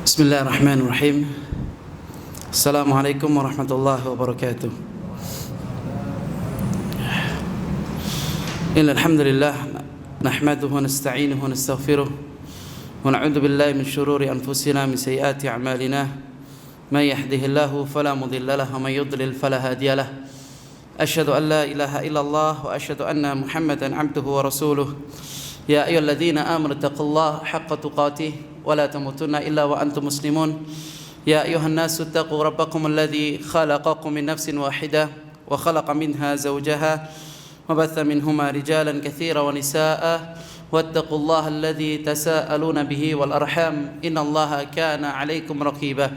Bismillahirrahmanirrahim. Assalamualaikum warahmatullahi wabarakatuh. Innal hamdalillah nahmaduhu wa nasta'inuhu wa nastaghfiruh wa na'udzu billahi min shururi anfusina min sayyiati a'malina may yahdihillahu fala mudilla lahu wa may yudlil fala hadiya lahu. Asyhadu an la ilaha illallah wa asyhadu anna Muhammadan 'abduhu wa rasuluh. Ya ayyuhalladzina amanu taqullaha haqqa tuqatih ولا تموتن إلا وأنتم مسلمون يا أيها الناس اتقوا ربكم الذي خلقكم من نفس واحدة وخلق منها زوجها وبث منهما رجالا كثيرا ونساء واتقوا الله الذي تساءلون به والأرحام إن الله كان عليكم رقيبا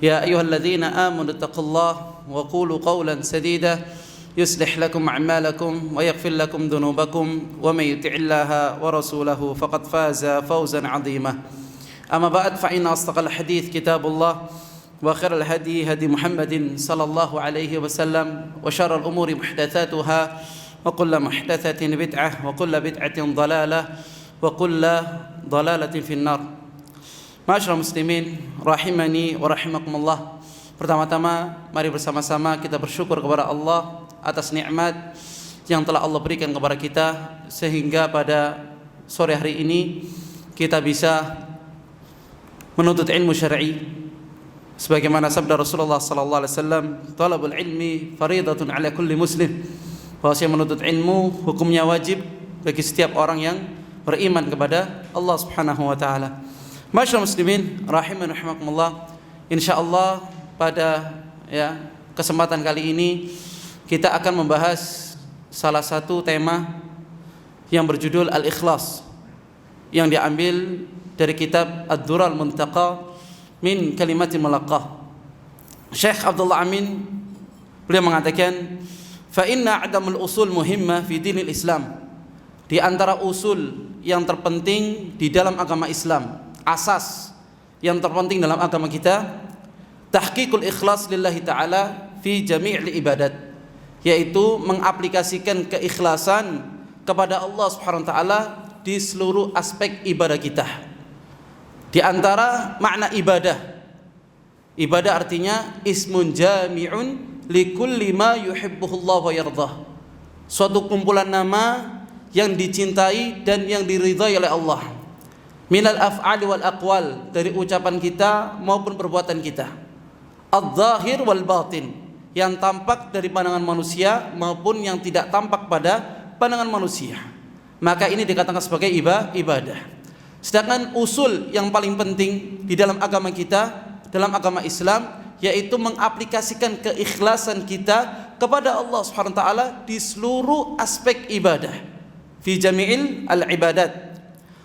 يا أيها الذين آمنوا اتقوا الله وقولوا قولا سديدا يصلح لكم أعمالكم ويغفر لكم ذنوبكم ومن يطع الله ورسوله فقد فاز فوزا عظيما أما بعد فإن أصدق الحديث كتاب الله وخير الهدي هدي محمد صلى الله عليه وسلم وشر الأمور محدثاتها وكل محدثة بدعة وكل بدعة ضلالة وكل ضلالة في النار. Ma'asyiral muslimin rahimani wa rahimakumullah. Pertama-tama mari bersama-sama kita bersyukur kepada Allah atas nikmat yang telah Allah berikan kepada kita sehingga pada sore hari ini kita bisa menuntut ilmu syar'i sebagaimana sabda Rasulullah sallallahu alaihi wasallam, talabul ilmi fariidatun ala kulli muslim. Bahwasanya menuntut ilmu hukumnya wajib bagi setiap orang yang beriman kepada Allah Subhanahu wa taala. Ma'asyiral muslimin rahimani rahimakumullah. Insyaallah pada kesempatan kali ini kita akan membahas salah satu tema yang berjudul Al-Ikhlas yang diambil dari kitab Ad-Dural Muntaqa min Kalimatil Mulaqqah. Syekh Abdullah Amin beliau mengatakan, "Fa inna 'adamul usul muhimma fi dinil Islam." Di antara usul yang terpenting di dalam agama Islam, asas yang terpenting dalam agama kita, tahqiqul ikhlas lillahi ta'ala fi jami'il ibadat, yaitu mengaplikasikan keikhlasan kepada Allah Subhanahu wa taala di seluruh aspek ibadah kita. Di antara makna ibadah, ibadah artinya ismun jami'un likulli ma yuhibbuhullah wa yardah, suatu kumpulan nama yang dicintai dan yang diridhai oleh Allah, minal af'ali wal aqwal, dari ucapan kita maupun perbuatan kita, adz-dzahir wal batin, yang tampak dari pandangan manusia maupun yang tidak tampak pada pandangan manusia. Maka ini dikatakan sebagai ibadah. Sedangkan usul yang paling penting di dalam agama kita, dalam agama Islam, yaitu mengaplikasikan keikhlasan kita kepada Allah Subhanahu wa taala di seluruh aspek ibadah, fi jami'il al-ibadat.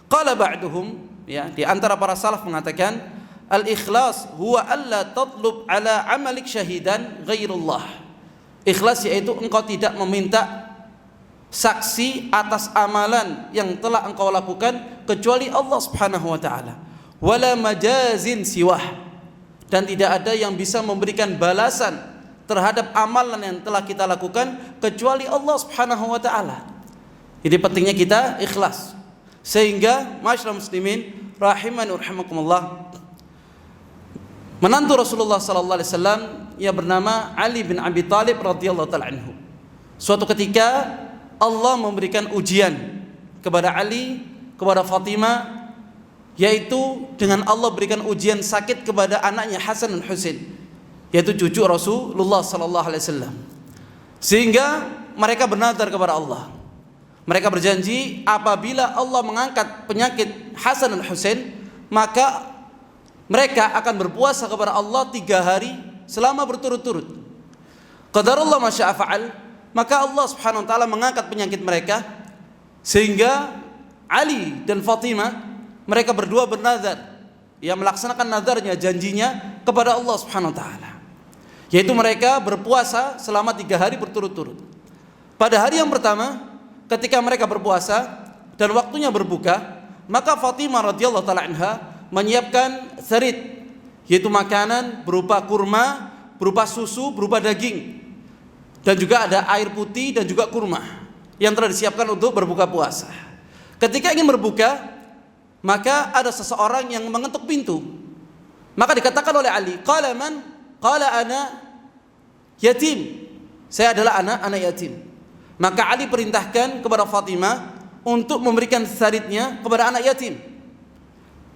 Qala ba'duhum, di antara para salaf mengatakan, al-ikhlas huwa alla tatlub ala amalik syahidan ghairullah. Ikhlas yaitu engkau tidak meminta saksi atas amalan yang telah engkau lakukan kecuali Allah Subhanahu wa taala. Wala majazin siwah, dan tidak ada yang bisa memberikan balasan terhadap amalan yang telah kita lakukan kecuali Allah Subhanahu wa taala. Jadi pentingnya kita ikhlas. Sehingga ma'asyiral muslimin rahimani wa rahimakumullah, menantu Rasulullah sallallahu alaihi wasallam yang bernama Ali bin Abi Thalib radhiyallahu taala anhu, suatu ketika Allah memberikan ujian kepada Ali, kepada Fatimah, yaitu dengan Allah berikan ujian sakit kepada anaknya Hasan dan Husain, yaitu cucu Rasulullah sallallahu alaihi wasallam. Sehingga mereka bernazar kepada Allah. Mereka berjanji apabila Allah mengangkat penyakit Hasan dan Husain, maka mereka akan berpuasa kepada Allah 3 hari selama berturut-turut. Qadarullah ma syaa fa'al. Maka Allah Subhanahu wa taala mengangkat penyakit mereka, sehingga Ali dan Fatimah mereka berdua bernazar, yang melaksanakan nazarnya, janjinya kepada Allah Subhanahu wa taala, yaitu mereka berpuasa selama 3 hari berturut-turut. Pada hari yang pertama ketika mereka berpuasa dan waktunya berbuka, maka Fatimah radhiyallahu taala anha menyiapkan tharid, yaitu makanan berupa kurma, berupa susu, berupa daging, dan juga ada air putih dan juga kurma yang telah disiapkan untuk berbuka puasa. Ketika ingin berbuka, maka ada seseorang yang mengetuk pintu. Maka dikatakan oleh Ali, qala man? Qala ana yatim. Saya adalah anak yatim. Maka Ali perintahkan kepada Fatimah untuk memberikan saridnya kepada anak yatim.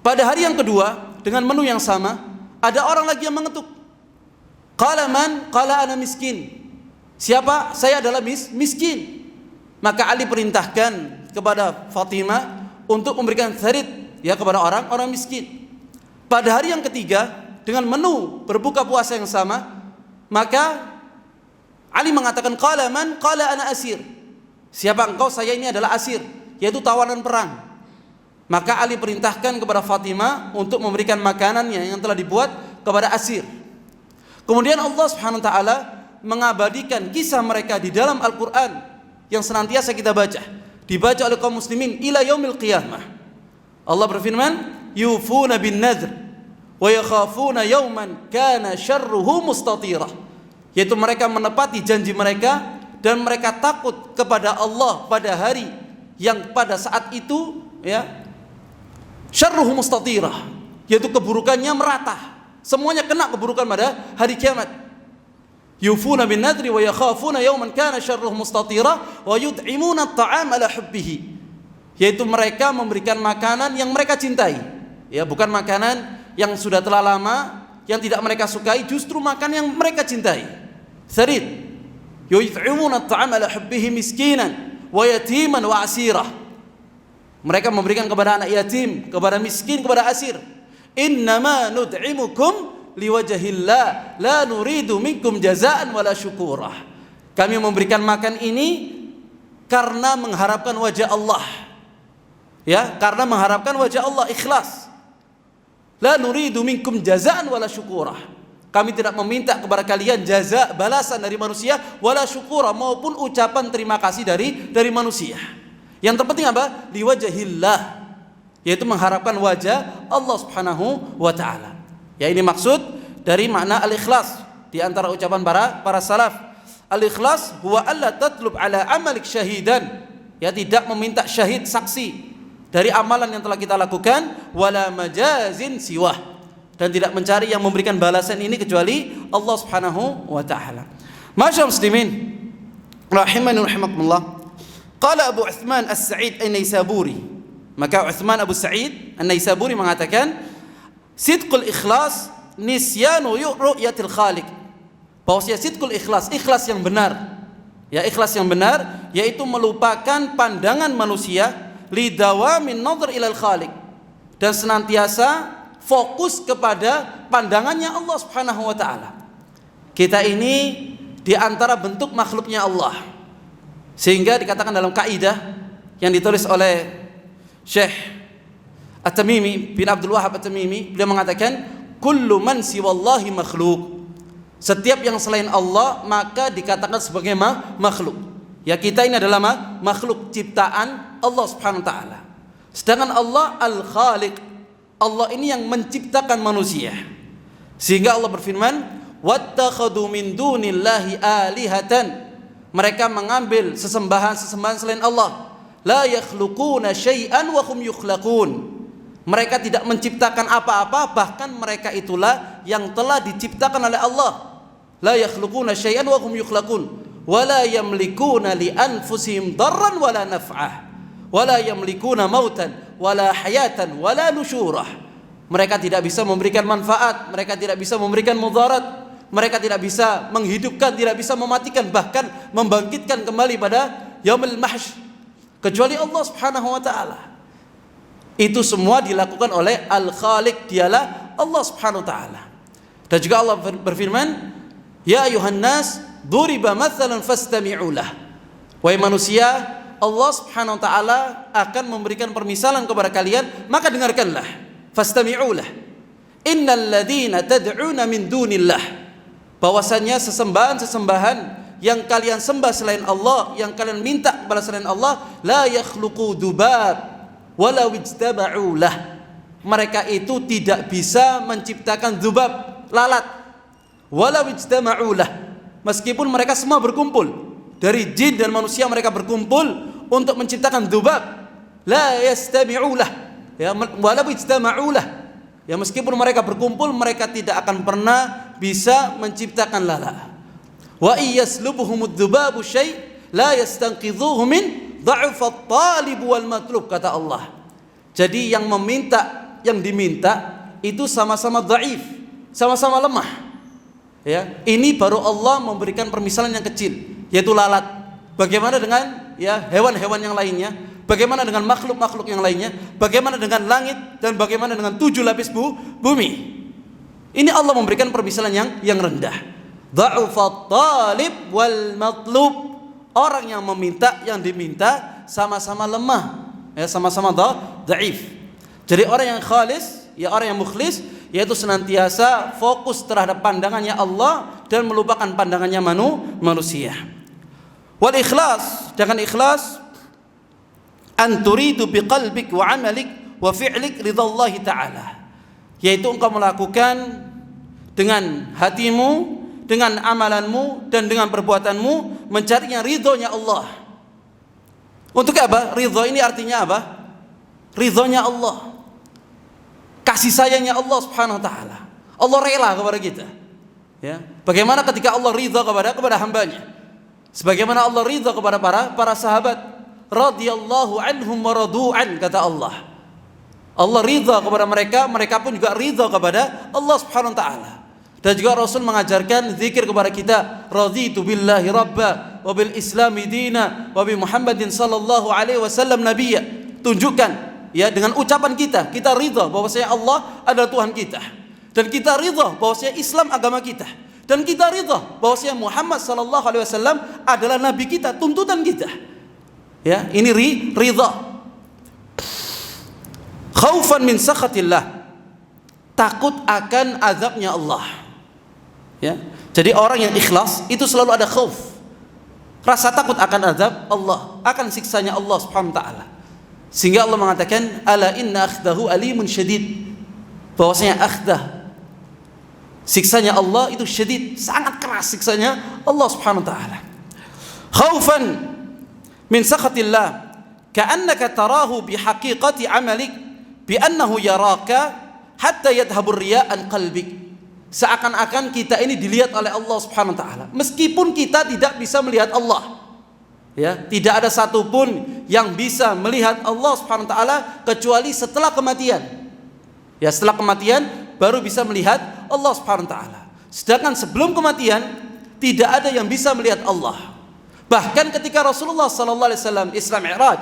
Pada hari yang kedua dengan menu yang sama, ada orang lagi yang mengetuk. Qala man? Qala ana miskin. Siapa? Saya adalah miskin. Maka Ali perintahkan kepada Fatimah untuk memberikan sarid kepada orang miskin. Pada hari yang ketiga dengan menu berbuka puasa yang sama, maka Ali mengatakan, qala man? Qala ana asir. Siapa engkau? Saya ini adalah asir, yaitu tawanan perang. Maka Ali perintahkan kepada Fatimah untuk memberikan makanannya yang telah dibuat kepada asir. Kemudian Allah Subhanahu wa taala mengabadikan kisah mereka di dalam Al-Qur'an yang senantiasa kita baca, dibaca oleh kaum muslimin ila yaumil qiyamah. Allah berfirman, yufuna bin nadhr wa yakhafuna yawman kana syarruhu mustatira. Yaitu mereka menepati janji mereka dan mereka takut kepada Allah pada hari yang pada saat itu syarruhu mustatira, yaitu keburukannya merata, semuanya kena keburukan pada hari kiamat. Yufuna bin nadri wa yakhafuna yawman kana syarruhu mustatira wa yud'imuna at-ta'am ala hubbihi, yaitu mereka memberikan makanan yang mereka cintai, bukan makanan yang sudah telah lama yang tidak mereka sukai, justru makan yang mereka cintai. Sarid, yud'imuna at-ta'am ala hubbihi miskinan wa yatiman wa asira. Mereka memberikan kepada anak yatim, kepada miskin, kepada asir. Innama nud'imukum liwajhillah la nuridu minkum jazaan wala syukurah. Kami memberikan makan ini karena mengharapkan wajah Allah. Karena mengharapkan wajah Allah, ikhlas. La nuridu minkum jazaan wala syukurah. Kami tidak meminta kepada kalian jaza, balasan dari manusia, wala syukurah, maupun ucapan terima kasih dari manusia. Yang terpenting apa? Liwajhillah, yaitu mengharapkan wajah Allah Subhanahu wa taala. Ini maksud dari makna al-ikhlas di antara ucapan para salaf. Al-ikhlas huwa alla tatlub ala amalik syahidan, tidak meminta syahid, saksi dari amalan yang telah kita lakukan, wala majazin siwah, dan tidak mencari yang memberikan balasan ini kecuali Allah Subhanahu wa taala. Masyaallah muslimin rahimani rahimakumullah. Qala Abu Utsman As-Sa'id An-Naisaburi, maka Utsman Abu Sa'id An-Naisaburi mengatakan, sidqul ikhlas nisyanu ru'yatil khaliq. Bahwasanya sidqul ikhlas, ikhlas yang benar. Ikhlas yang benar yaitu melupakan pandangan manusia, lidawamin nadhr ilal khaliq, dan senantiasa fokus kepada pandangannya Allah Subhanahu wa taala. Kita ini di antara bentuk makhluknya Allah. Sehingga dikatakan dalam kaidah yang ditulis oleh Syekh At-Tamimi bin Abdul Wahhab At-Tamimi, beliau mengatakan, kullu man siwallahi makhluk. Setiap yang selain Allah maka dikatakan sebagai makhluk. Kita ini adalah makhluk ciptaan Allah Subhanahu wa taala. Sedangkan Allah Al-Khaliq, Allah ini yang menciptakan manusia. Sehingga Allah berfirman, wattakhadhu min dunillahi alihatan. Mereka mengambil sesembahan-sesembahan selain Allah. La yakhluquna syai'an wa hum yukhlaqun. Mereka tidak menciptakan apa-apa, bahkan mereka itulah yang telah diciptakan oleh Allah. La yakhluquna syai'an wa hum yukhlaqun wa la yamlikuna li anfusihim darran wa la naf'ah wa la yamlikuna mautan wala hayatan wala nusyurah. Mereka tidak bisa memberikan manfaat, mereka tidak bisa memberikan mudarat, mereka tidak bisa menghidupkan, tidak bisa mematikan, bahkan membangkitkan kembali pada yaumul mahsyr, kecuali Allah Subhanahu wa taala. Itu semua dilakukan oleh Al-Khaliq, dialah Allah Subhanahu wa taala. Dan juga Allah berfirman, ya ayuhan nas duriba mathalan fastami'u lah. Wahai manusia, Allah Subhanahu wa taala akan memberikan permisalan kepada kalian, maka dengarkanlah. Fastami'u lah. Innal ladzina tad'una min dunillah, bahwasanya sesembahan-sesembahan yang kalian sembah selain Allah, yang kalian minta kepada selain Allah, la yakhluqu dzubab walau ijtama'u lah. Mereka itu tidak bisa menciptakan dzubab, lalat. Walau ijtama'u lah, meskipun mereka semua berkumpul. Dari jin dan manusia mereka berkumpul untuk menciptakan dzubab, la yastami'u lah. Walau ijtama'u lah, Ya, meskipun mereka berkumpul, mereka tidak akan pernah bisa menciptakan lala. Wa iyaslubhumud dzubabu syai' la yastanqidhuhu min dha'fat talib wal matlub, kata Allah. Jadi yang meminta, yang diminta itu sama-sama dhaif, sama-sama lemah. Ya, ini baru Allah memberikan permisalan yang kecil, yaitu lalat. Bagaimana dengan ya hewan-hewan yang lainnya? Bagaimana dengan makhluk-makhluk yang lainnya? Bagaimana dengan langit dan bagaimana dengan 7 lapis bumi? Ini Allah memberikan permisalan yang rendah. Dha'ufat talib wal matlub. Orang yang meminta, yang diminta sama-sama lemah, ya, sama-sama dhaif. Jadi orang yang khalis, ya orang yang mukhlis, yaitu senantiasa fokus terhadap pandangannya Allah dan melupakan pandangannya manusia. Wal ikhlas, dengan ikhlas, an turidu biqalbik wa amalik wa fi'lik ridallahi ta'ala, yaitu engkau melakukan dengan hatimu, dengan amalanmu dan dengan perbuatanmu mencari yang ridhonya Allah. Untuk apa? Ridho ini artinya apa? Ridhonya Allah, kasih sayangnya Allah subhanahu wa ta'ala. Allah rela kepada kita, ya. Bagaimana ketika Allah ridho kepada hambanya, sebagaimana Allah ridho kepada para sahabat, radhiyallahu anhum wa radu'an, kata Allah. Allah ridha kepada mereka, mereka pun juga ridha kepada Allah subhanahu wa ta'ala. Dan juga Rasul mengajarkan zikir kepada kita, raditu billahi rabba wa bil islami dina wa bi Muhammadin sallallahu alaihi wasallam nabiyya. Tunjukkan ya dengan ucapan kita ridha bahwasanya Allah adalah Tuhan kita, dan kita ridha bahwasanya Islam agama kita, dan kita ridha bahwasanya Muhammad sallallahu alaihi wasallam adalah nabi kita, tuntutan kita. Ya, ini ridha. Khaufan min sakhatillah, takut akan azabnya Allah. Ya. Jadi orang yang ikhlas itu selalu ada khauf, rasa takut akan azab Allah, akan siksanya Allah subhanahu wa ta'ala. Sehingga Allah mengatakan, ala inna akhdahu alimun syadid, bahwasanya akhdah, siksanya Allah itu syadid, sangat keras siksanya Allah subhanahu wa ta'ala. Khaufan min sakhatillah ka'annaka tarahu bihaqiqati amalik bi'annahu yaraka hatta yadhhabur riya' an qalbik. Seakan-akan kita ini dilihat oleh Allah subhanahu wa ta'ala, meskipun kita tidak bisa melihat Allah. Ya, tidak ada satupun yang bisa melihat Allah subhanahu wa ta'ala kecuali setelah kematian. Ya, setelah kematian baru bisa melihat Allah subhanahu wa ta'ala. Sedangkan sebelum kematian tidak ada yang bisa melihat Allah. Bahkan ketika Rasulullah sallallahu alaihi wasallam Isra Mi'raj,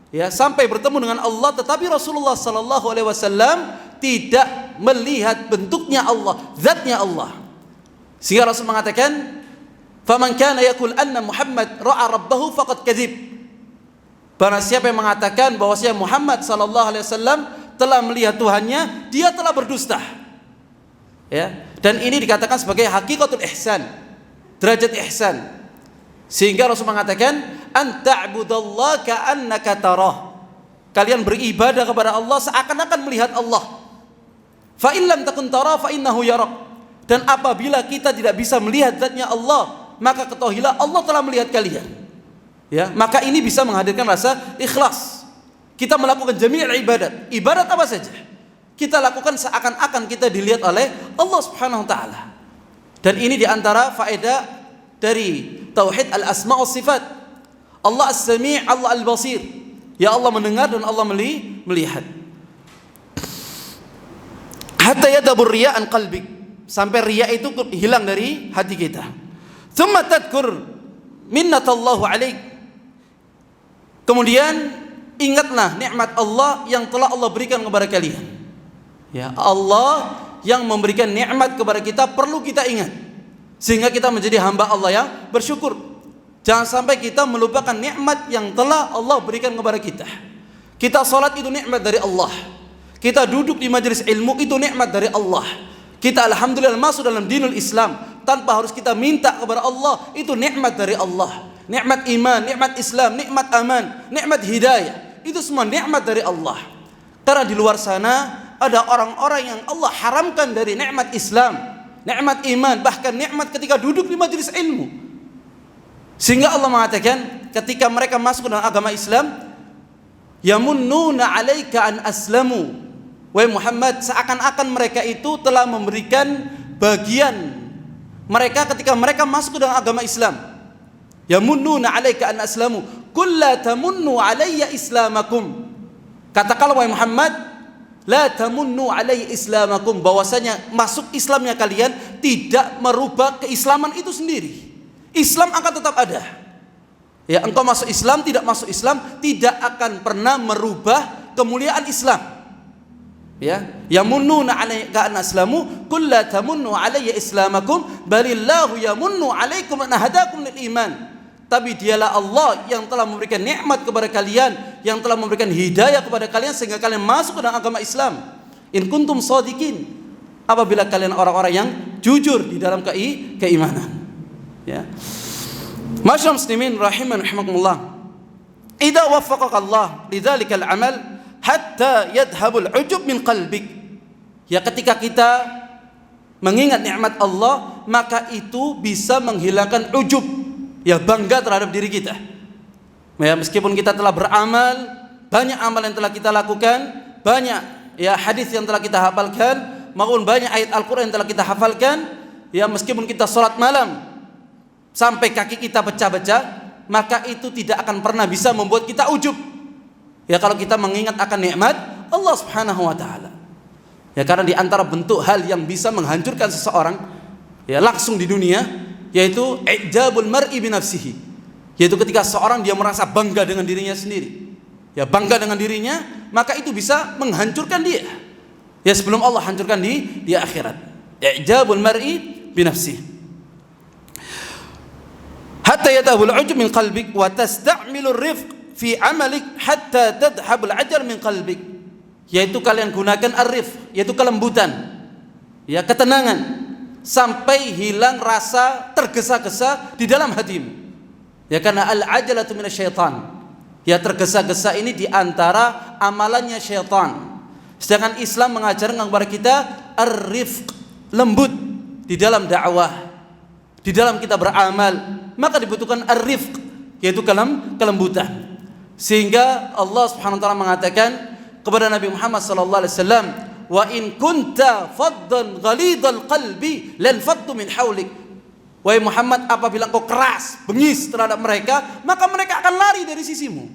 ya, sampai bertemu dengan Allah, tetapi Rasulullah sallallahu alaihi wasallam tidak melihat bentuknya Allah, zatnya Allah. Sehingga Rasul mengatakan, "Faman kana yaqul anna Muhammad ra'a rabbahu faqad kadzib." Barang siapa yang mengatakan bahwasanya Muhammad sallallahu alaihi wasallam telah melihat Tuhannya, dia telah berdusta. Ya, dan ini dikatakan sebagai hakikatul ihsan, derajat ihsan. Sehingga Rasul mengatakan, anta'budallaha ka'annaka tarah. Kalian beribadah kepada Allah seakan-akan melihat Allah. Fa in lam takun tara fa innahu yarak. Dan apabila kita tidak bisa melihat zatnya Allah, maka ketahuilah Allah telah melihat kalian. Ya, maka ini bisa menghadirkan rasa ikhlas. Kita melakukan jami' ibadat. Ibadat apa saja kita lakukan seakan-akan kita dilihat oleh Allah Subhanahu wa taala. Dan ini diantara faedah dari tauhid al-asma' wa sifat. Allah as-sami', Allah al-basir. Ya, Allah mendengar dan Allah melihat. Hatta yadabur riya' an qalbik, sampai riya itu hilang dari hati kita. Tsumma tadhkur minnatallahu 'alaik. Kemudian ingatlah nikmat Allah yang telah Allah berikan kepada kalian. Ya, Allah yang memberikan nikmat kepada kita perlu kita ingat, sehingga kita menjadi hamba Allah yang bersyukur. Jangan sampai kita melupakan nikmat yang telah Allah berikan kepada kita. Kita salat itu nikmat dari Allah. Kita duduk di majelis ilmu itu nikmat dari Allah. Kita alhamdulillah masuk dalam dinul Islam tanpa harus kita minta kepada Allah, itu nikmat dari Allah. Nikmat iman, nikmat Islam, nikmat aman, nikmat hidayah, itu semua nikmat dari Allah. Karena di luar sana ada orang-orang yang Allah haramkan dari nikmat Islam, nikmat iman, bahkan nikmat ketika duduk di majelis ilmu. Sehingga Allah mengatakan ketika mereka masuk dalam agama Islam, yamunnuna 'alaika an aslamu wahai Muhammad, seakan-akan mereka itu telah memberikan bagian mereka ketika mereka masuk ke dalam agama Islam. Yamunnuna 'alaika an aslamu, qul la tamunnu 'alayya islamakum. Katakanlah wahai Muhammad, la tamunnu 'alayya islamakum, bahwasanya masuk Islamnya kalian tidak merubah keislaman itu sendiri. Islam akan tetap ada. Ya, engkau masuk Islam, tidak masuk Islam, tidak akan pernah merubah kemuliaan Islam. Ya, yamunnuna 'alaika an aslamu, qul la tamunnu 'alayya islamakum, balillahu yamunnu 'alaikum an hadakum lil iman. Tapi dialah Allah yang telah memberikan nikmat kepada kalian, yang telah memberikan hidayah kepada kalian sehingga kalian masuk ke dalam agama Islam. In kuntum shadiqin, apabila kalian orang-orang yang jujur di dalam keimanan. Ya. Masyaallah muslimin rahiman rahimakumullah. Idza waffaqaka Allah lidzalikal amal hatta yadhhabul ujub min qalbik. Ya, ketika kita mengingat nikmat Allah, maka itu bisa menghilangkan ujub, ya, bangga terhadap diri kita. Ya, meskipun kita telah beramal, banyak amal yang telah kita lakukan, banyak ya hadis yang telah kita hafalkan, maupun banyak ayat Al-Qur'an yang telah kita hafalkan, ya, meskipun kita salat malam sampai kaki kita pecah-pecah, maka itu tidak akan pernah bisa membuat kita ujub. Ya, kalau kita mengingat akan nikmat Allah Subhanahu wa taala. Ya, karena di antara bentuk hal yang bisa menghancurkan seseorang, ya, langsung di dunia, yaitu ijabul mar'i bi nafsihi, yaitu ketika seorang dia merasa bangga dengan dirinya sendiri. Ya, bangga dengan dirinya, maka itu bisa menghancurkan dia. Ya, sebelum Allah hancurkan di akhirat. Ijabul mar'i bi nafsihi. Hatta yadhhabul 'ujub min qalbik wa tasta'milu ar-rifq fi 'amalik hatta tadhhabul 'ajal min qalbik. Yaitu kalian gunakan ar-rifq, yaitu kelembutan, ya, ketenangan, sampai hilang rasa tergesa-gesa di dalam hatimu. Ya, karena al-ajalatu minasyaitan. Ya, tergesa-gesa ini di antara amalannya syaitan. Sedangkan Islam mengajarkan kepada kita ar-rifq, lembut di dalam dakwah, di dalam kita beramal, maka dibutuhkan ar-rifq, yaitu kelembutan. Sehingga Allah Subhanahu wa taala mengatakan kepada Nabi Muhammad sallallahu alaihi wasallam, wa in kunta faddan ghalidhal qalbi lan faddu min haulik. Wahai Muhammad, apabila engkau keras, bengis terhadap mereka, maka mereka akan lari dari sisimu.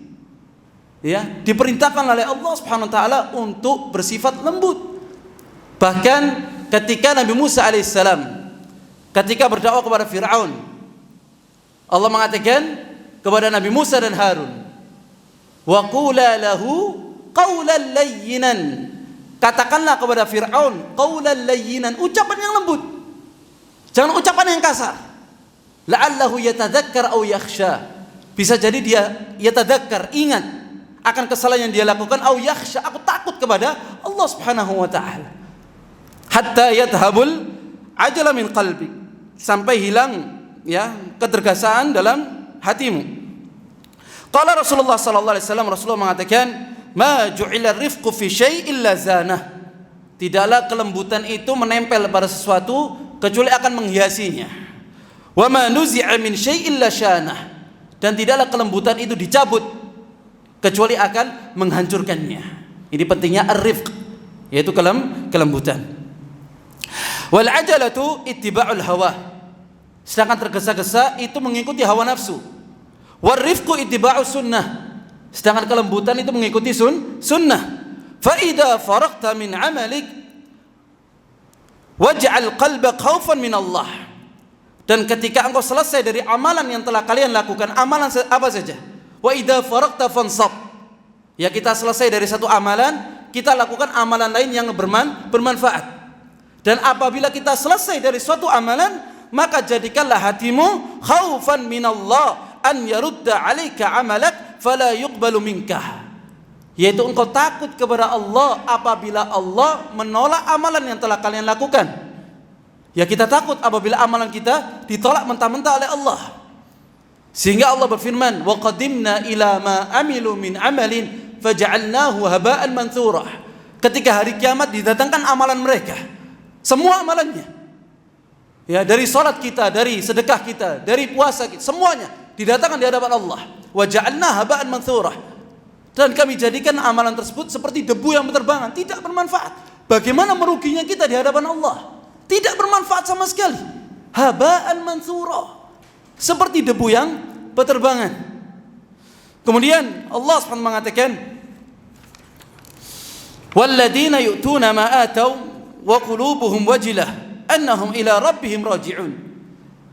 Ya, diperintahkan oleh Allah Subhanahu wa taala untuk bersifat lembut. Bahkan ketika Nabi Musa alaihissalam ketika berdakwah kepada Firaun, Allah mengatakan kepada Nabi Musa dan Harun, wa qula lahu qawlan layyinan. Katakanlah kepada Fir'aun qawlan layyinan, ucapan yang lembut, jangan ucapan yang kasar. La'allahu yatadzakkar aw yakhsha, bisa jadi dia yatadzakkar, ingat akan kesalahan yang dia lakukan, aw yakhsha, aku takut kepada Allah Subhanahu wa taala. Hatta yadhhabul ajala min qalbi, sampai hilang, ya, ketergesaan dalam hatimu. Qala Rasulullah sallallahu alaihi wasallam, Rasulullah mengatakan, ma ju'ila rifqu fi syai' illa zanah. Tidaklah kelembutan itu menempel pada sesuatu kecuali akan menghiasinya. Wa ma nuzi'a min syai' illa syanah. Dan tidaklah kelembutan itu dicabut kecuali akan menghancurkannya. Ini pentingnya ar-rifq, yaitu kelembutan. Wal ajalatu ittiba'ul hawa. Sedangkan tergesa-gesa itu mengikuti hawa nafsu. War rifqu ittiba'us sunnah. Sedangkan kelembutan itu mengikuti sunnah. Fa idza faragta min 'amalik waj'al qalbaka khaufan min Allah. Dan ketika engkau selesai dari amalan yang telah kalian lakukan, amalan apa saja, wa idza faragta fansab. Ya, kita selesai dari satu amalan, kita lakukan amalan lain yang bermanfaat. Dan apabila kita selesai dari suatu amalan, maka jadikanlah hatimu khaufan minallah an yarudda 'alaika 'amalak fala yuqbalu minkah. Yaitu engkau takut kepada Allah apabila Allah menolak amalan yang telah kalian lakukan. Ya, kita takut apabila amalan kita ditolak mentah-mentah oleh Allah. Sehingga Allah berfirman, wa qadimna ila ma amilu min amalin faja'alnahu haba'an manthura. Ketika hari kiamat didatangkan amalan mereka, semua amalannya, ya, dari salat kita, dari sedekah kita, dari puasa kita, semuanya didatangkan di hadapan Allah. Wa ja'alna haba'an manthura. dan kami jadikan amalan tersebut seperti debu yang berterbangan, tidak bermanfaat. Bagaimana meruginya kita di hadapan Allah? Tidak bermanfaat sama sekali. Haba'an mansura, seperti debu yang berterbangan. Kemudian Allah SWT mengatakan, walladzina yu'tuna ma atau wa qulubuhum wajilah annahum ila rabbihim raji'un.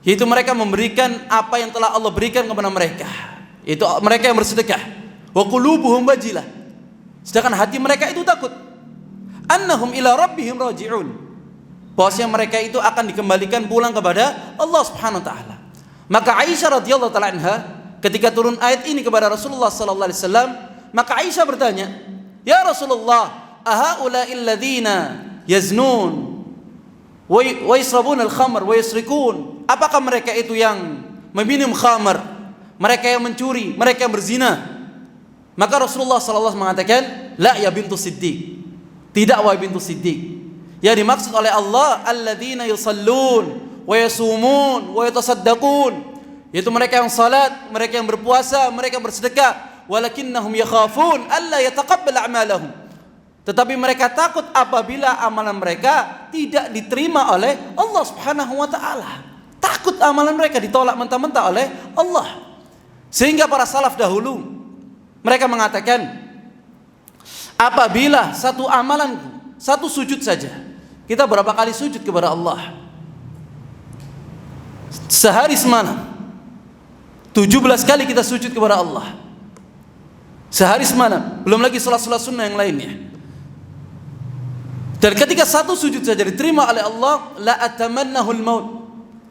Yaitu mereka memberikan apa yang telah Allah berikan kepada mereka. Itu mereka yang bersedekah. Wa qulubuhum wajilah. Sedangkan hati mereka itu takut. Annahum ila rabbihim raji'un. Bahwasanya mereka itu akan dikembalikan pulang kepada Allah Subhanahu wa taala. Maka Aisyah radhiyallahu taala anha ketika turun ayat ini kepada Rasulullah sallallahu alaihi wasallam, maka Aisyah bertanya, "Ya Rasulullah, ahaula'il ladzina yaznun wa yasrabun al-khamr wa yasrikun?" Apakah mereka itu yang meminum khamar, mereka yang mencuri, mereka yang berzina? Maka Rasulullah sallallahu alaihi wasallam mengatakan, "La ya bintu Siddiq." Tidak wahai bintu Siddiq. Yang dimaksud oleh Allah alladzina yusallun wa yasumun wa yatasaddaqun, yaitu mereka yang salat, mereka yang berpuasa, mereka yang bersedekah. Walakinnahum yakhafun alla yataqabbal a'malahum. Tetapi mereka takut apabila amalan mereka tidak diterima oleh Allah Subhanahu wa taala. Takut amalan mereka ditolak mentah-mentah oleh Allah. Sehingga para salaf dahulu mereka mengatakan, apabila satu amalan, satu sujud saja, kita berapa kali sujud kepada Allah? Sehari semalam 17 kali kita sujud kepada Allah. Sehari semalam, belum lagi salat-salat sunnah yang lainnya. Dan ketika satu sujud saja diterima oleh Allah, la atamannahul maut,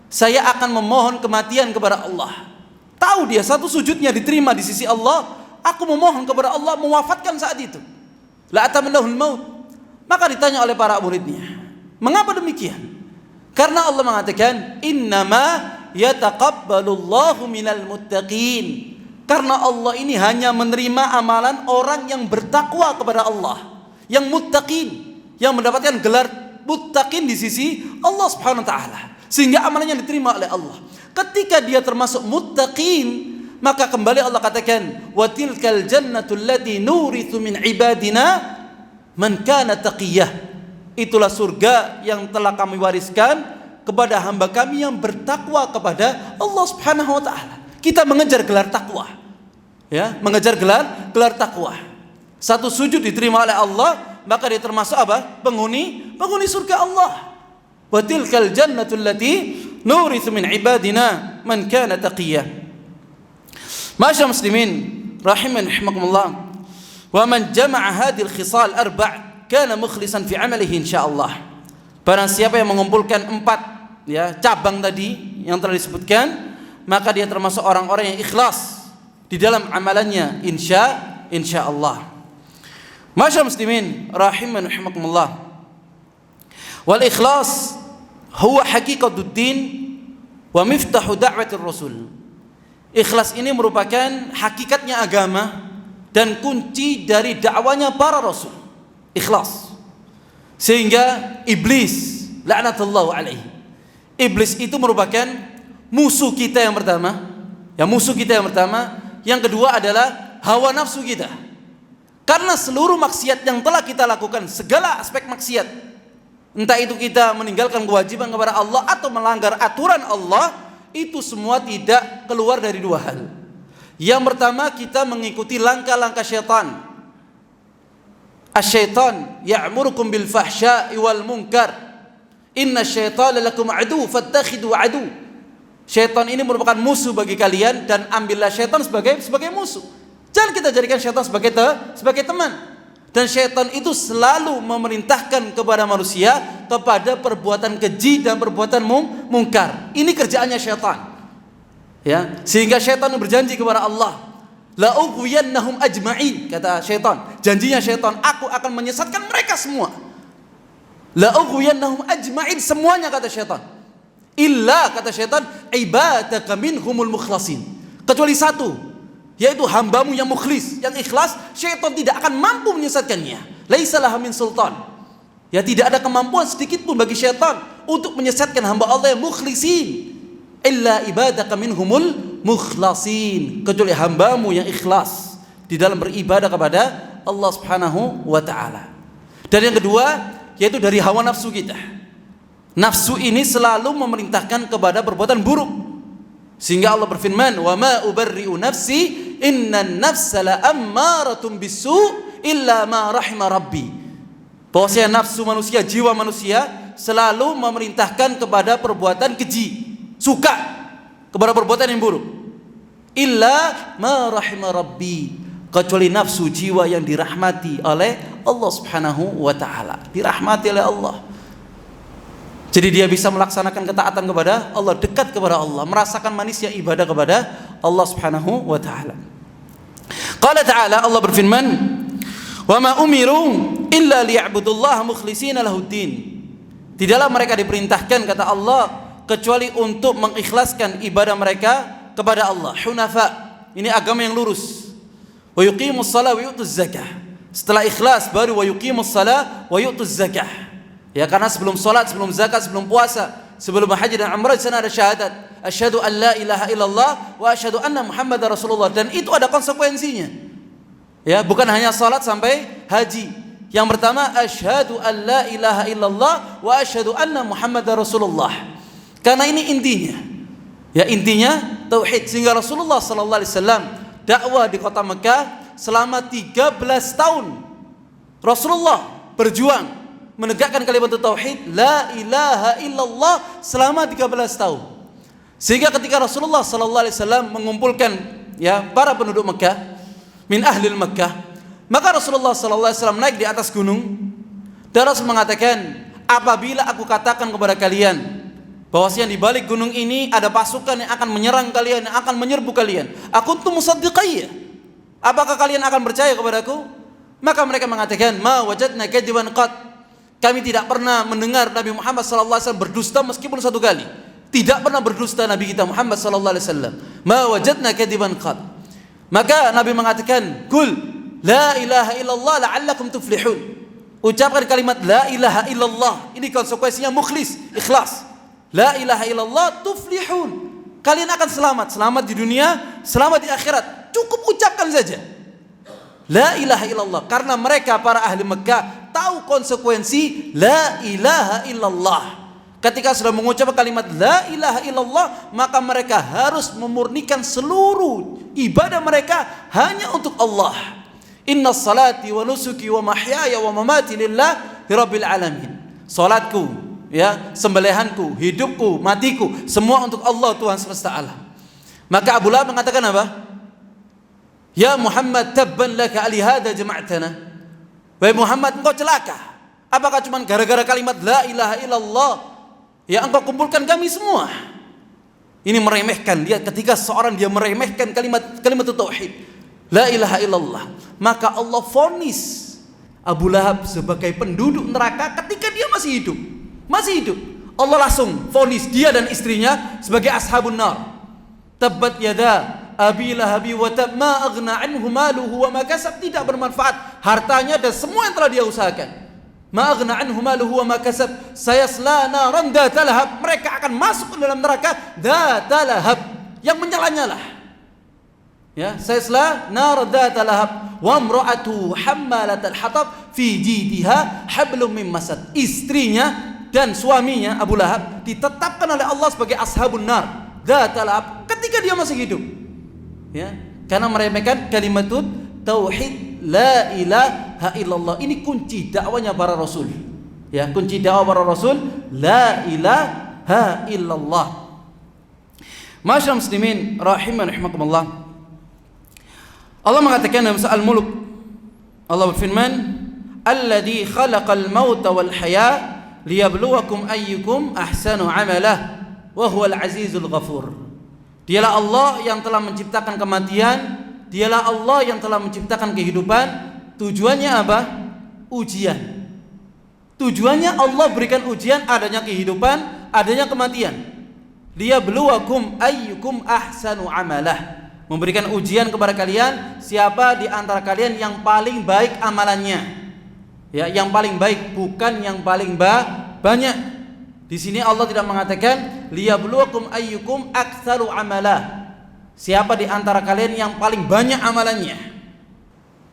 saya akan memohon kematian kepada Allah. Tahu dia satu sujudnya diterima di sisi Allah, aku memohon kepada Allah mewafatkan saat itu. La atamannahul maut. Maka ditanya oleh para muridnya, mengapa demikian? Karena Allah mengatakan, innama yataqabbalullahu minal muttaqin. Karena Allah ini hanya menerima amalan orang yang bertakwa kepada Allah, yang muttaqin, yang mendapatkan gelar muttaqin di sisi Allah Subhanahu wa taala, sehingga amalannya diterima oleh Allah. Ketika dia termasuk muttaqin, maka kembali Allah katakan, wa tilkal jannatul lati nurithu min ibadina man kana taqiyah. Itulah surga yang telah kami wariskan kepada hamba kami yang bertakwa kepada Allah Subhanahu wa taala. Kita mengejar gelar takwa. Ya, mengejar gelar takwa. Satu sujud diterima oleh Allah, maka dia termasuk apa? Penghuni surga Allah. Wa tilkal jannatul lati nurithu min ibadina man kana taqiyah. Masyaallah muslimin rahiman rahimakumullah. Wa man jama'a hadhil khisal arba' kana mukhlisan fi 'amalihi insyaallah. Barang siapa yang mengumpulkan 4 ya cabang tadi yang telah disebutkan, maka dia termasuk orang-orang yang ikhlas di dalam amalannya insyaallah. Masyaallah muslimin rahiman rahimakumullah. Wal ikhlas huwa haqiqatud din wa miftahu da'watir rasul. Ikhlas ini merupakan hakikatnya agama dan kunci dari dakwanya para rasul. Ikhlas. Sehingga iblis laknatullah alaihi, iblis itu merupakan musuh kita yang pertama. Yang kedua adalah hawa nafsu kita. Karena seluruh maksiat yang telah kita lakukan, segala aspek maksiat, entah itu kita meninggalkan kewajiban kepada Allah atau melanggar aturan Allah, itu semua tidak keluar dari 2 hal. Yang pertama, kita mengikuti langkah-langkah syaitan. Asy-syaitan ya'murukum bil fahsya'i wal munkar. Inna syaitana lakum adu fattakhidhu adu. Syaitan ini merupakan musuh bagi kalian dan ambillah syaitan sebagai musuh. Jangan kita jadikan syaitan sebagai teman. Dan syaitan itu selalu memerintahkan kepada manusia kepada perbuatan keji dan perbuatan mungkar. Ini kerjaannya syaitan. Ya, sehingga syaitan berjanji kepada Allah, la ughwiyannahum ajma'in, kata syaitan. Janjinya syaitan, aku akan menyesatkan mereka semua. La ughwiyannahum ajma'in, semuanya, kata syaitan. Illa, kata syaitan, ibadaka minhumul mukhlasin. Kecuali satu, yaitu hambamu yang mukhlis, yang ikhlas, syaitan tidak akan mampu menyesatkannya. Laisa laha min sultan. Ya, tidak ada kemampuan sedikit pun bagi syaitan untuk menyesatkan hamba Allah yang mukhlisin. Illa ibadaka minhumul mukhlasin, kecuali hambamu yang ikhlas. di dalam beribadah kepada Allah Subhanahu wa taala. Dan yang kedua yaitu dari hawa nafsu kita. Nafsu ini selalu memerintahkan kepada perbuatan buruk. Sehingga Allah berfirman, "Wa ma ubarri'u nafsi, innan nafsa la'ammaratun bisu' illa ma rahima rabbi." Bahwasanya nafsu manusia, jiwa manusia selalu memerintahkan kepada perbuatan keji, suka kepada perbuatan yang buruk. Illa ma rahima rabbi, kecuali nafsu jiwa yang dirahmati oleh Allah Subhanahu wa taala, dirahmati oleh Allah. Jadi dia bisa melaksanakan ketaatan kepada Allah, dekat kepada Allah, merasakan manisnya ibadah kepada Allah Subhanahu wa taala. Qala ta'ala, Allah berfirman, "Wa ma umiru illa liya'budullaha mukhlishina lahuddin." Tidaklah mereka diperintahkan, kata Allah, kecuali untuk mengikhlaskan ibadah mereka kepada Allah, hunafa. Ini agama yang lurus. Wa yuqimus shalah wa yu'tuz zakah. Setelah ikhlas baru wa yuqimus shalah wa yu'tuz zakah. Ya, karena sebelum salat, sebelum zakat, sebelum puasa, sebelum haji dan umrah di sana ada syahadat, asyhadu an la ilaha illallah wa asyhadu anna muhammadar rasulullah, dan itu ada konsekuensinya. Ya, bukan hanya salat sampai haji. Yang pertama asyhadu an la ilaha illallah wa asyhadu anna muhammadar rasulullah. Karena ini intinya. Ya, intinya tauhid. Sehingga Rasulullah sallallahu alaihi wasallam dakwah di kota Mekah selama 13 tahun. Rasulullah berjuang menegakkan kalimat tauhid la ilaha illallah selama 13 tahun. Sehingga ketika Rasulullah sallallahu alaihi wasallam mengumpulkan ya para penduduk Mekah, min ahli Mekah, maka Rasulullah sallallahu alaihi wasallam naik di atas gunung dan Rasul mengatakan, apabila aku katakan kepada kalian bahwasanya di balik gunung ini ada pasukan yang akan menyerang kalian, yang akan menyerbu kalian, akuntum musaddiqiyya, apakah kalian akan percaya kepadaku? Maka mereka mengatakan, ma wajadna kadiban qat, kami tidak pernah mendengar Nabi Muhammad sallallahu alaihi wasallam berdusta meskipun satu kali. Tidak pernah berdusta Nabi kita Muhammad sallallahu alaihi wasallam. Ma wajadna kadiban qat. Maka Nabi mengatakan, "Qul la ilaha illallah la'allakum tuflihun." Ucapkan kalimat la ilaha illallah. Ini konsekuensinya mukhlis, ikhlas. La ilaha illallah tuflihun. Kalian akan selamat, selamat di dunia, selamat di akhirat. Cukup ucapkan saja la ilaha illallah, karena mereka para ahli Mekah tahu konsekuensi la ilaha illallah. Ketika sudah mengucapkan kalimat la ilaha illallah, maka mereka harus memurnikan seluruh ibadah mereka hanya untuk Allah. Inna salati wa nusuki wa mahyaya wa mamati lillahi rabbil alamin. Salatku, ya, sembelihanku, hidupku, matiku, semua untuk Allah, Tuhan semesta alam. Maka Abu Lahab mengatakan apa? Ya Muhammad, tabban laka ali hadza jama'tana. Wahai Muhammad, engkau celaka. Apakah cuma gara-gara kalimat la ilaha illallah ya engkau kumpulkan kami semua? Ini meremehkan. Lihat ketika seorang dia meremehkan kalimat tauhid, la ilaha illallah, maka Allah vonis Abu Lahab sebagai penduduk neraka ketika dia masih hidup. Masih hidup. Allah langsung vonis dia dan istrinya sebagai ashabun nar. Tabbat yada Abi Lahabi wa tab, ma aghna anhu maluhu wa ma kasab, tidak bermanfaat hartanya dan semua yang telah dia usahakan. Ma aghna anhu maluhu wa ma kasab, sayasla naran dzata lahab, mereka akan masuk ke dalam neraka dzata lahab yang menyala-nyala. Ya, sayasla nar dzata lahab wa imra'atu hammalatal hatab fi jidiha hablum min masad. Istrinya dan suaminya Abu Lahab ditetapkan oleh Allah sebagai ashabun nar dzata lahab ketika dia masih hidup. Ya, karena meremehkan kalimat tauhid la ilaha illallah. Ini kunci dakwanya para rasul. Ya, kunci dakwah para rasul la ilaha illallah. Masyaallah muslimin rahiman rahimakumullah. Allah mengatakan dalam surah Al-Mulk, Allah berfirman, "Alladzi khalaqal mauta wal haya liyabluwakum ayyukum ahsanu amala wa huwal azizul ghafur." Dialah Allah yang telah menciptakan kematian, dialah Allah yang telah menciptakan kehidupan. Tujuannya apa? Ujian. Tujuannya Allah berikan ujian, adanya kehidupan, adanya kematian. Liyabluwakum ayyukum ahsanu amalah. Memberikan ujian kepada kalian siapa di antara kalian yang paling baik amalannya. Ya, yang paling baik, bukan yang paling banyak. Di sini Allah tidak mengatakan liyabluwakum ayyukum aktsaru amala. Siapa di antara kalian yang paling banyak amalannya?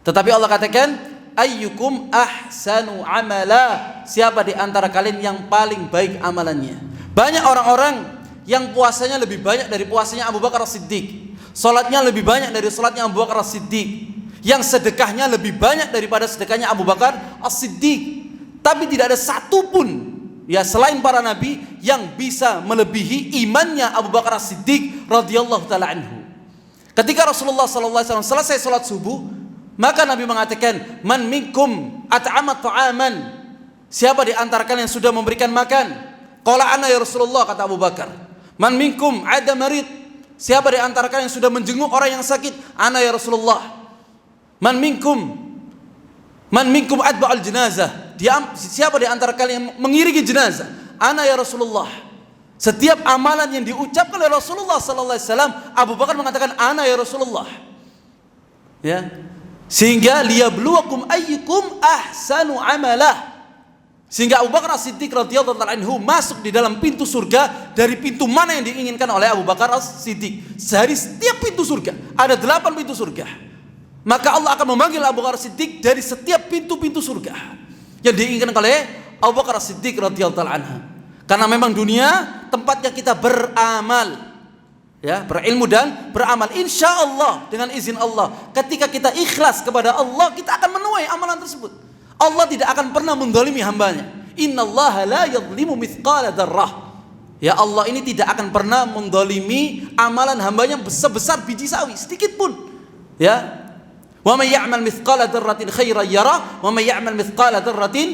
Tetapi Allah katakan, ayyukum ahsanu amala, siapa di antara kalian yang paling baik amalannya. Banyak orang-orang yang puasanya lebih banyak dari puasanya Abu Bakar As-Siddiq, salatnya lebih banyak dari salatnya Abu Bakar As-Siddiq, yang sedekahnya lebih banyak daripada sedekahnya Abu Bakar As-Siddiq. Tapi tidak ada satupun ya selain para nabi yang bisa melebihi imannya Abu Bakar As-Siddiq radhiyallahu taala anhu. Ketika Rasulullah sallallahu alaihi wasallam selesai salat subuh, maka Nabi mengatakan, "Man minkum at'amat ta'aman?" Siapa di antara kalian yang sudah memberikan makan? Qala ana ya Rasulullah, kata Abu Bakar. "Man minkum ada marid?" Siapa di antara kalian yang sudah menjenguk orang yang sakit? Ana ya Rasulullah. Man minkum adba'al jenazah. Siapa di antara kalian yang mengiringi jenazah? Ana ya Rasulullah. Setiap amalan yang diucapkan oleh Rasulullah sallallahu alaihi wasallam, Abu Bakar mengatakan ana ya Rasulullah. Ya. Sehingga liyabluwakum ayyukum ahsanu amalah. Sehingga Abu Bakar As-Siddiq radhiyallahu anhu masuk di dalam pintu surga dari pintu mana yang diinginkan oleh Abu Bakar As-Siddiq. Dari setiap pintu surga, ada 8 pintu surga. Maka Allah akan memanggil Abu Bakar As-Siddiq dari setiap pintu-pintu surga yang diinginkan oleh Abu Bakar As-Siddiq radhiyallahu anhu. Karena memang dunia tempatnya kita beramal, ya, berilmu dan beramal. Insya Allah dengan izin Allah, ketika kita ikhlas kepada Allah, kita akan menuai amalan tersebut. Allah tidak akan pernah menzalimi hambanya. Innallaha la yadhlimu mithqala dzarrah. Ya, Allah ini tidak akan pernah menzalimi amalan hambanya sebesar biji sawi, sedikit pun. Ya. Wa may ya'mal mithqala dzarratin khairan yarah, wa may ya'mal mithqala dzarratin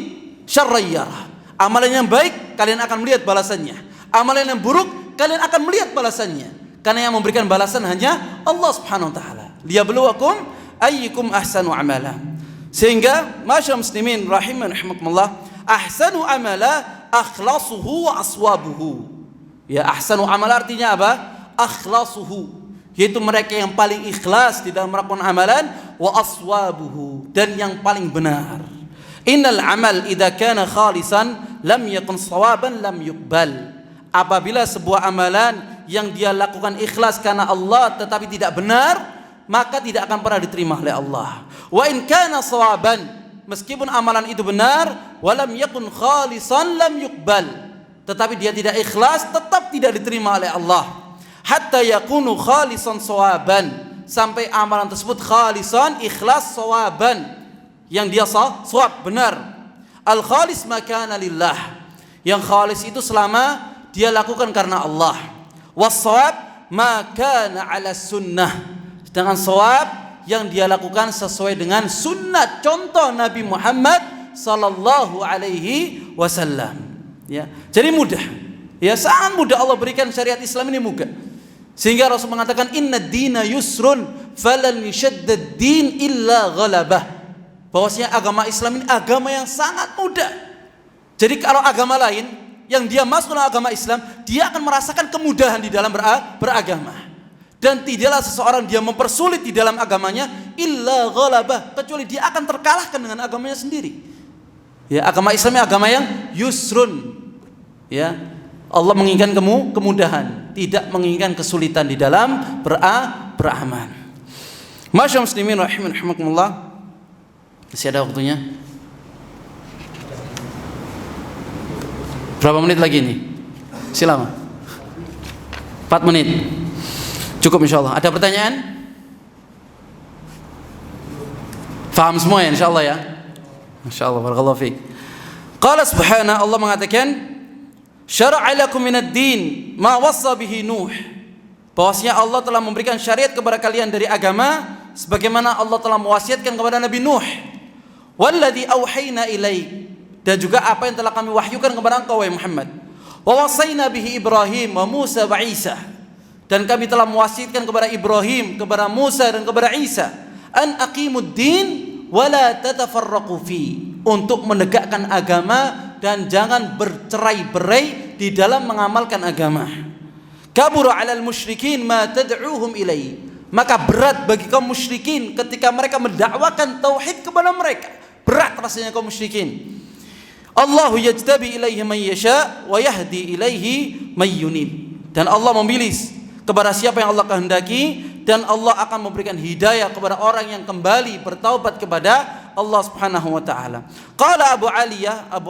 syarran yarah. Amalan yang baik kalian akan melihat balasannya. Amalan yang buruk kalian akan melihat balasannya. Karena yang memberikan balasan hanya Allah Subhanahu wa taala. Liyabluwakum ayyukum ahsanu amala. Sehingga masyaallah muslimin rahimakumullah, ahsanu amala akhlasuhu wa aswabuhu. Ya, ahsanu amala artinya apa? Akhlasuhu, yaitu mereka yang paling ikhlas di dalam melakukan amalan, wa aswabuhu, dan yang paling benar. Innal amal idza kana khalisan lam yakun sawaban lam yuqbal. Apabila sebuah amalan yang dia lakukan ikhlas karena Allah tetapi tidak benar, maka tidak akan pernah diterima oleh Allah. Wa in kana sawaban, meskipun amalan itu benar, walam yakun khalisan lam yuqbal, tetapi dia tidak ikhlas, tetap tidak diterima oleh Allah. Hatta yakunu khalisan sawaban, sampai amalan tersebut khalisan, ikhlas, sawaban, yang dia sawab, benar. Al khalis makana lillah, yang khalis itu selama dia lakukan karena Allah. Was-shawab makana ala sunnah, sedangkan sawab yang dia lakukan sesuai dengan sunnah contoh Nabi Muhammad sallallahu alaihi wasallam. Ya, jadi mudah. Ya, sangat mudah Allah berikan syariat Islam ini mudah. Sehingga Rasul mengatakan inna dina yusrun falan yashaddad din illa ghalabah. Bahwasanya agama Islam ini agama yang sangat mudah. Jadi kalau agama lain yang dia masuk dalam agama Islam, dia akan merasakan kemudahan di dalam beragama. Dan tidaklah seseorang dia mempersulit di dalam agamanya illa ghalabah, kecuali dia akan terkalahkan dengan agamanya sendiri. Ya, agama Islam ini agama yang yusrun. Ya, Allah menginginkan kemudahan, tidak menginginkan kesulitan di dalam beramal. Masyaallah muslimin rahimakumullah. Masih ada waktunya? Berapa menit lagi nih? Silakan. 4 menit. Cukup insyaallah. Ada pertanyaan? Faham semua ya insyaallah ya? Masyaallah, barakallahu fiik. Qala subhanahu, Allah mengatakan, syara'a lakum minad din ma wassa bihi Nuh. Bahwasanya Allah telah memberikan syariat kepada kalian dari agama sebagaimana Allah telah mewasiatkan kepada Nabi Nuh. Walladzi auhayna ilaik, dan juga apa yang telah kami wahyukan kepada engkau wahai Muhammad. Wa wasaina bihi Ibrahim wa Musa wa Isa, dan kami telah mewasiatkan kepada Ibrahim, kepada Musa dan kepada Isa, an aqimud din wa la tatafarraqu fi, untuk menegakkan agama dan jangan bercerai-berai di dalam mengamalkan agama. Kabura 'alal musyrikin ma tad'uuhum ilai, maka berat bagi kaum musyrikin ketika mereka mendakwakan tauhid kepada mereka. Berat rasanya kaum musyrikin. Allahu yajtabi ilaihi man yasha wa yahdi ilaihi may yunib, dan Allah memilih kepada siapa yang Allah kehendaki dan Allah akan memberikan hidayah kepada orang yang kembali bertaubat kepada Allah Subhanahu wa taala. Qala Abu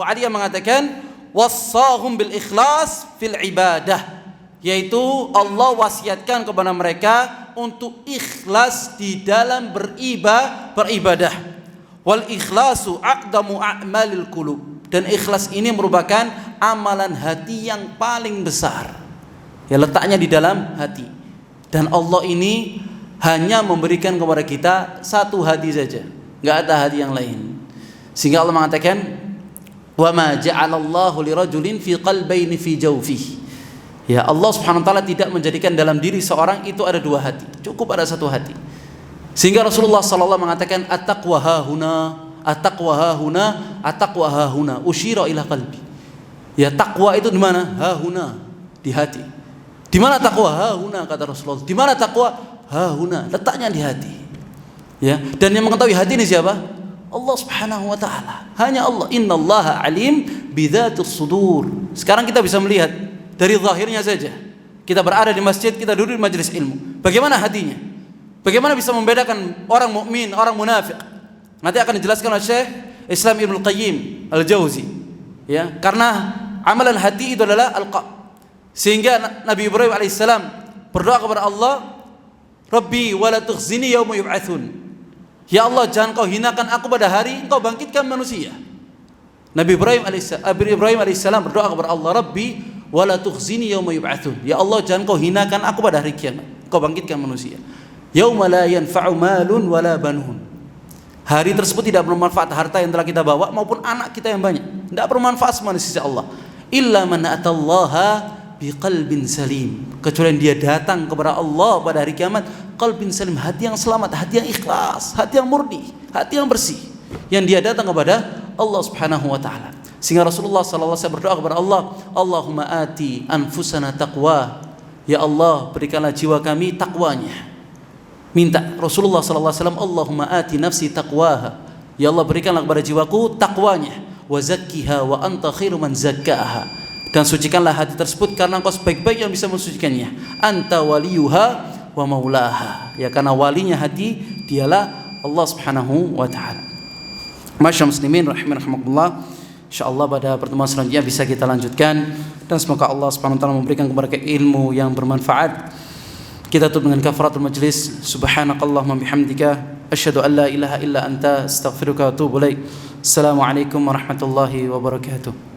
Aliyah mengatakan wassahum bil ikhlas fil ibadah, yaitu Allah wasiatkan kepada mereka untuk ikhlas di dalam beribadah. Wal ikhlasu aqdamu a'malil qulub, dan ikhlas ini merupakan amalan hati yang paling besar. Ya, letaknya di dalam hati. Dan Allah ini hanya memberikan kepada kita satu hati saja, enggak ada hati yang lain. Sehingga Allah mengatakan wa ma ja'alallahu lirajulin fi qalbayni fi jawfihi. Ya, Allah Subhanahu wa taala tidak menjadikan dalam diri seorang itu ada dua hati, cukup ada satu hati. Sehingga Rasulullah sallallahu mengatakan at-taqwa hahuna, at-taqwa hahuna, at-taqwa hahuna, usyira ila qalbi. Ya, takwa itu di mana? Hahuna, di hati. Di mana takwa? Hahuna, kata Rasulullah. Di mana takwa? Hahuna, letaknya di hati. Ya, dan yang mengetahui hati ini siapa? Allah Subhanahu wa taala. Hanya Allah. Innallaha alim bidzatis sudur. Sekarang kita bisa melihat dari zahirnya saja. Kita berada di masjid, kita duduk di majelis ilmu. Bagaimana hatinya? Bagaimana bisa membedakan orang mukmin, orang munafik? Nanti akan dijelaskan oleh Syekh Islam Ibnu Qayyim Al-Jauzi. Ya, karena amalan hati itu adalah al-qalb. Sehingga Nabi Ibrahim alaihissalam berdoa kepada Allah, Rabbi wala tukhzini yauma yub'atsun. Ya Allah, jangan kau hinakan aku pada hari engkau bangkitkan manusia. Nabi Ibrahim alaihissalam berdoa kepada Allah, Rabbi wala tukhzini yauma yub'atsun. Ya Allah, jangan kau hinakan aku pada hari kiamat, engkau bangkitkan manusia. Yauma la yanfa'u malun wala banun. Hari tersebut tidak bermanfaat harta yang telah kita bawa maupun anak kita yang banyak. Tidak bermanfaat semua di sisi Allah. Illa man atallaha biqalbin salim, kecuali dia datang kepada Allah pada hari kiamat qalbin salim, hati yang selamat, hati yang ikhlas, hati yang murni, hati yang bersih, yang dia datang kepada Allah Subhanahu wa taala. Sehingga Rasulullah sallallahu alaihi wasallam berdoa kepada Allah, Allahumma ati anfusana taqwa, ya Allah berikanlah jiwa kami takwanya. Minta Rasulullah sallallahu alaihi wasallam, Allahumma ati nafsi taqwaha, ya Allah berikanlah kepada jiwaku takwanya, wa zakkiha wa anta khairu man zakkaha, dan sucikanlah hati tersebut karena engkau sebaik-baik yang bisa mensucikannya. Anta waliyuha wa maulaha, ya, karena walinya hati dialah Allah Subhanahu wa taala. Masyaallah muslimin rahimakumullah. Insyaallah pada pertemuan selanjutnya bisa kita lanjutkan, dan semoga Allah Subhanahu wa taala memberikan kepada kita ilmu yang bermanfaat. Kita tutup dengan kafaratul majlis. Subhanakallahumma bihamdika asyhadu an la ilaha illa anta astaghfiruka wa atubu ilaik. Assalamualaikum warahmatullahi wabarakatuh.